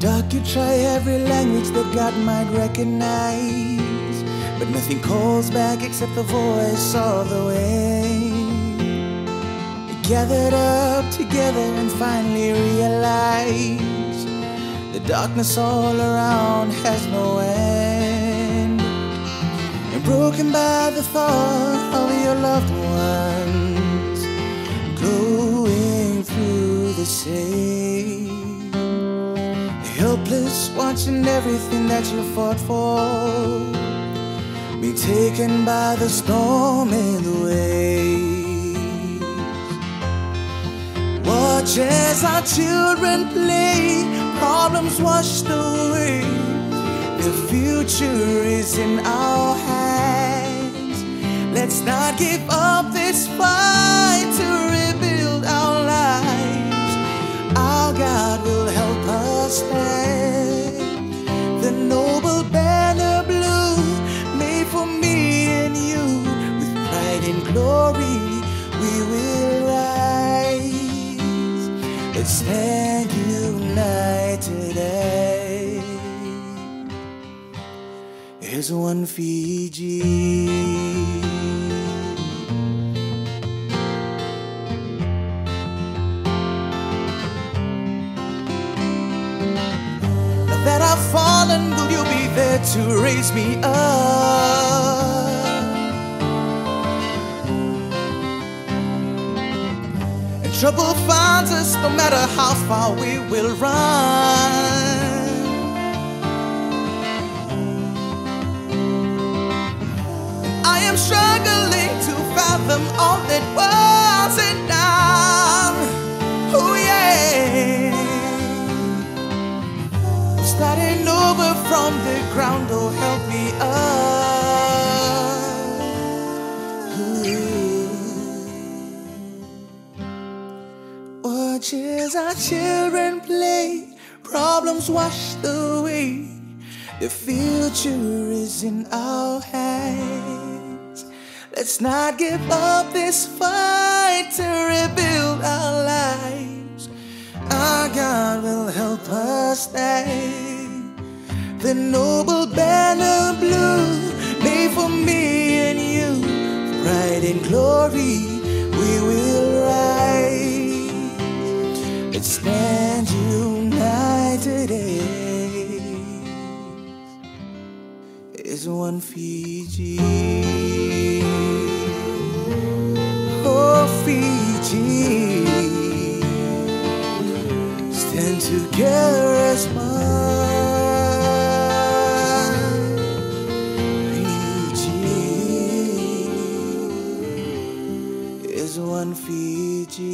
dark you try every language that God might recognize, but nothing calls back except the voice of the wind. You gathered up together and finally realized the darkness all around has no end. You're broken by the thought of your loved ones going through the same. Helpless, watching everything that you fought for be taken by the storm and the waves. Watch as our children play, problems washed away. The future is in our hands. Let's not give up this fight to rebuild our lives. Our God will help us stand. The noble banner blue, made for me and you. With pride and glory we will rise. Let's stand united as one Fiji. That I've fallen, will you be there to raise me up? And trouble finds us, no matter how far we will run. And I am struggling to fathom all that wasn't done. Oh yeah. Starting over from the ground, oh help me up. Watch as our children play, problems washed away. The future is in our hands. Let's not give up this fight to rebuild our lives. Our God will help us stand. The noble banner blue, made for me and you. Pride and glory we will rise. Let's stand united as one Fiji. Oh Fiji, stand together as one. Fiji is one Fiji.